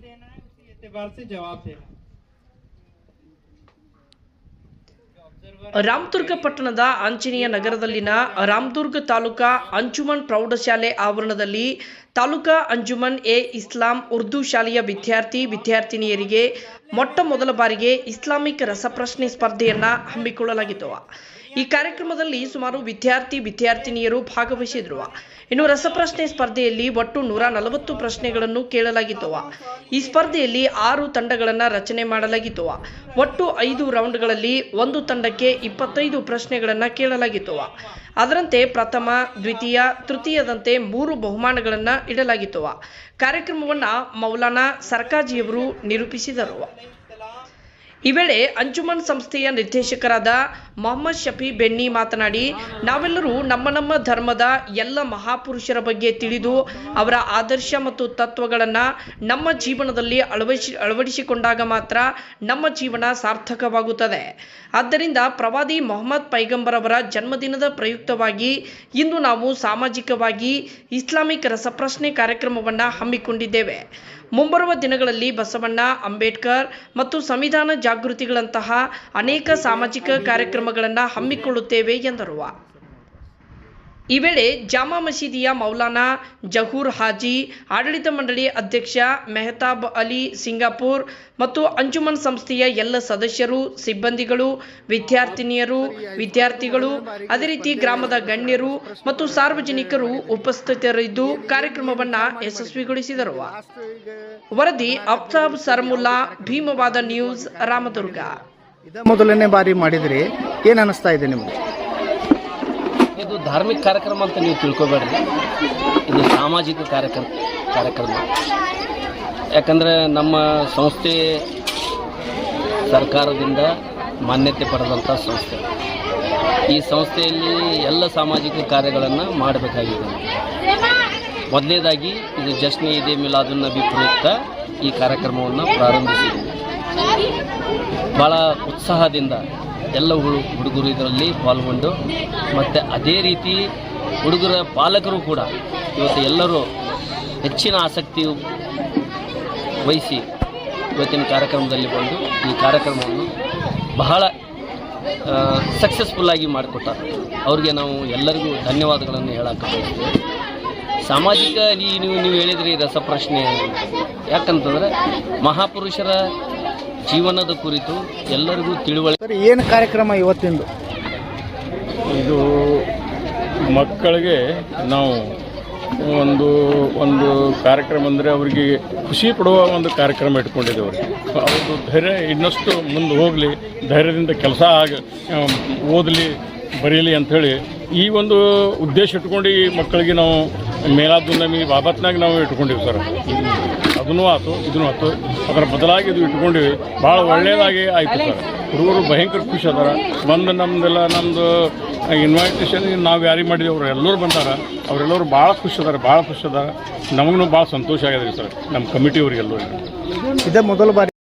देना है, उसी एतबार से जवाब देना। ರಾಮದುರ್ಗ ಪಟ್ಟಣದ ಆಂಜನೇಯ ನಗರದಲ್ಲಿನ ರಾಮದುರ್ಗ ತಾಲೂಕಾ ಅಂಜುಮನ್ ಪ್ರೌಢಶಾಲೆ ಆವರಣದಲ್ಲಿ ತಾಲೂಕಾ ಅಂಜುಮನ್ ಎ ಇಸ್ಲಾಂ ಉರ್ದು ಶಾಲೆಯ ವಿದ್ಯಾರ್ಥಿನಿಯರಿಗೆ ಮೊಟ್ಟ ಮೊದಲ ಬಾರಿಗೆ ಇಸ್ಲಾಮಿಕ್ ರಸಪ್ರಶ್ನೆ ಸ್ಪರ್ಧೆಯನ್ನ ಹಮ್ಮಿಕೊಳ್ಳಲಾಗಿತ್ತು. ಈ ಕಾರ್ಯಕ್ರಮದಲ್ಲಿ ಸುಮಾರು ವಿದ್ಯಾರ್ಥಿನಿಯರು ಭಾಗವಹಿಸಿದ್ರು. ಇನ್ನು ರಸಪ್ರಶ್ನೆ ಸ್ಪರ್ಧೆಯಲ್ಲಿ ಒಟ್ಟು 140 ಪ್ರಶ್ನೆಗಳನ್ನು ಕೇಳಲಾಗಿತ್ತು. ಈ ಸ್ಪರ್ಧೆಯಲ್ಲಿ 6 ತಂಡಗಳನ್ನು ರಚನೆ ಮಾಡಲಾಗಿತ್ತು. ಒಟ್ಟು 5 ರೌಂಡ್ಗಳಲ್ಲಿ ಒಂದು ತಂಡಕ್ಕೆ 25 ಪ್ರಶ್ನೆಗಳನ್ನು ಕೇಳಲಾಗಿತ್ತು. ಅದರಂತೆ ಪ್ರಥಮ, ದ್ವಿತೀಯ, ತೃತೀಯದಂತೆ 3 ಬಹುಮಾನಗಳನ್ನು ಇಡಲಾಗಿತ್ತು. ಕಾರ್ಯಕ್ರಮವನ್ನು ಮೌಲಾನಾ ಸರ್ಕಾಜಿಯವರು ನಿರೂಪಿಸಿದರು. ಈ ವೇಳೆ ಅಂಜುಮನ್ ಸಂಸ್ಥೆಯ ನಿರ್ದೇಶಕರಾದ ಮೊಹಮ್ಮದ್ ಶಫಿ ಬೆನ್ನಿ ಮಾತನಾಡಿ, ನಾವೆಲ್ಲರೂ ನಮ್ಮ ಧರ್ಮದ ಎಲ್ಲ ಮಹಾಪುರುಷರ ಬಗ್ಗೆ ತಿಳಿದು ಅವರ ಆದರ್ಶ ಮತ್ತು ತತ್ವಗಳನ್ನು ನಮ್ಮ ಜೀವನದಲ್ಲಿ ಅಳವಡಿಸಿಕೊಂಡಾಗ ಮಾತ್ರ ನಮ್ಮ ಜೀವನ ಸಾರ್ಥಕವಾಗುತ್ತದೆ. ಆದ್ದರಿಂದ ಪ್ರವಾದಿ ಮೊಹಮ್ಮದ್ ಪೈಗಂಬರ್ ಅವರ ಜನ್ಮದಿನದ ಪ್ರಯುಕ್ತವಾಗಿ ಇಂದು ನಾವು ಸಾಮಾಜಿಕವಾಗಿ ಇಸ್ಲಾಮಿಕ್ ರಸಪ್ರಶ್ನೆ ಕಾರ್ಯಕ್ರಮವನ್ನು ಹಮ್ಮಿಕೊಂಡಿದ್ದೇವೆ. ಮುಂಬರುವ ದಿನಗಳಲ್ಲಿ ಬಸವಣ್ಣ, ಅಂಬೇಡ್ಕರ್ ಮತ್ತು ಸಂವಿಧಾನ ಜಾಗೃತಿಗಳಂತಹ ಅನೇಕ ಸಾಮಾಜಿಕ ಕಾರ್ಯಕ್ರಮಗಳನ್ನು ಹಮ್ಮಿಕೊಳ್ಳುತ್ತೇವೆ ಎಂದರು. ಈ ವೇಳೆ ಜಾಮಾ ಮಸೀದಿಯ ಮೌಲಾನಾ ಜಹೂರ್ ಹಾಜಿ, ಆಡಳಿತ ಮಂಡಳಿ ಅಧ್ಯಕ್ಷ ಮೆಹತಾಬ್ ಅಲಿ ಸಿಂಗಾಪುರ್ ಮತ್ತು ಅಂಜುಮನ್ ಸಂಸ್ಥೆಯ ಎಲ್ಲ ಸದಸ್ಯರು, ಸಿಬ್ಬಂದಿಗಳು, ವಿದ್ಯಾರ್ಥಿಗಳು, ಅದೇ ರೀತಿ ಗ್ರಾಮದ ಗಣ್ಯರು ಮತ್ತು ಸಾರ್ವಜನಿಕರು ಉಪಸ್ಥಿತರಿದ್ದು ಕಾರ್ಯಕ್ರಮವನ್ನು ಯಶಸ್ವಿಗೊಳಿಸಿದರು. ವರದಿ ಅಫ್ತಾಬ್ ಸರ್ಮುಲ್ಲಾ, ಭೀಮವಾದ ನ್ಯೂಸ್, ರಾಮದುರ್ಗ. ಮೊದಲನೇ ಬಾರಿ ಮಾಡಿದ್ರಿ, ಏನು ಅನಿಸ್ತಾ ಇದೆ ನಿಮಗೆ? ಇದು ಧಾರ್ಮಿಕ ಕಾರ್ಯಕ್ರಮ ಅಂತ ನೀವು ತಿಳ್ಕೊಬೇಡ್ರಿ, ಇದು ಸಾಮಾಜಿಕ ಕಾರ್ಯಕ್ರಮ. ಯಾಕಂದರೆ ನಮ್ಮ ಸಂಸ್ಥೆ ಸರ್ಕಾರದಿಂದ ಮಾನ್ಯತೆ ಪಡೆದಂಥ ಸಂಸ್ಥೆ. ಈ ಸಂಸ್ಥೆಯಲ್ಲಿ ಎಲ್ಲ ಸಾಮಾಜಿಕ ಕಾರ್ಯಗಳನ್ನು ಮಾಡಬೇಕಾಗಿದೆ. ಮೊದಲನೇದಾಗಿ ಇದು ಜಶ್ನೆ ಈದ್ ಮಿಲಾದುನ್ ನಬಿ ಪ್ರಯುಕ್ತ ಈ ಕಾರ್ಯಕ್ರಮವನ್ನು ಪ್ರಾರಂಭಿಸಿದ್ದೀವಿ. ಭಾಳ ಉತ್ಸಾಹದಿಂದ ಎಲ್ಲ ಹುಡುಗರು ಇದರಲ್ಲಿ ಪಾಲ್ಗೊಂಡು, ಮತ್ತು ಅದೇ ರೀತಿ ಹುಡುಗರ ಪಾಲಕರು ಕೂಡ ಇವತ್ತು ಎಲ್ಲರೂ ಹೆಚ್ಚಿನ ಆಸಕ್ತಿ ವಹಿಸಿ ಇವತ್ತಿನ ಕಾರ್ಯಕ್ರಮದಲ್ಲಿ ಬಂದು ಈ ಕಾರ್ಯಕ್ರಮವನ್ನು ಬಹಳ ಸಕ್ಸಸ್ಫುಲ್ಲಾಗಿ ಮಾಡಿಕೊಟ್ಟಾರೆ. ಅವ್ರಿಗೆ ನಾವು ಎಲ್ಲರಿಗೂ ಧನ್ಯವಾದಗಳನ್ನು ಹೇಳಕ್ಕೆ ಬಯಸ್ತೇವೆ. ಸಾಮಾಜಿಕ ನೀವು ಹೇಳಿದ್ರಿ ರಸಪ್ರಶ್ನೆ, ಯಾಕಂತಂದರೆ ಮಹಾಪುರುಷರ ಜೀವನದ ಕುರಿತು ಎಲ್ಲರಿಗೂ ತಿಳುವಳಿಕೆ. ಏನು ಕಾರ್ಯಕ್ರಮ ಇವತ್ತಿಂದು? ಇದು ಮಕ್ಕಳಿಗೆ ನಾವು ಒಂದು ಕಾರ್ಯಕ್ರಮ ಅಂದರೆ ಅವರಿಗೆ ಖುಷಿ ಪಡುವ ಒಂದು ಕಾರ್ಯಕ್ರಮ ಇಟ್ಕೊಂಡಿದ್ದೇವೆ. ಅವ್ರದ್ದು ಧೈರ್ಯ ಇನ್ನಷ್ಟು ಮುಂದೆ ಹೋಗಲಿ, ಧೈರ್ಯದಿಂದ ಕೆಲಸ ಓದಲಿ, ಬರೀಲಿ ಅಂಥೇಳಿ ಈ ಒಂದು ಉದ್ದೇಶ ಇಟ್ಕೊಂಡು ಈ ಮಕ್ಕಳಿಗೆ ನಾವು ಮೇಲಾದುನ್ ನಬಿ ಬಾಬತ್ನಾಗ ನಾವು ಇಟ್ಕೊಂಡಿವಿ ಸರ್. ಅದೂ ಆಯ್ತು, ಇದೂ ಆಯ್ತು. ಅದರ ಬದಲಾಗಿ ಇದು ಇಟ್ಕೊಂಡಿವಿ. ಭಾಳ ಒಳ್ಳೆಯದಾಗಿ ಆಯಿತು ಸರ್. ಹುಡುಗರು ಭಯಂಕರ ಖುಷಿ ಅದಾರ. ಬಂದು ನಮ್ಮದು ಇನ್ವೈಟೇಷನ್ ನಾವು ಯಾರಿಗೆ ಮಾಡಿದ್ವಿ ಅವರು ಎಲ್ಲರೂ ಬಂದಾರ. ಅವರೆಲ್ಲರೂ ಭಾಳ ಖುಷಿ ಅದಾರ. ನಮಗೂ ಭಾಳ ಸಂತೋಷ ಆಗಿದೆ ಸರ್, ನಮ್ಮ ಕಮಿಟಿಯವ್ರಿಗೆಲ್ಲರೂ. ಇದೇ ಮೊದಲ ಬಾರಿ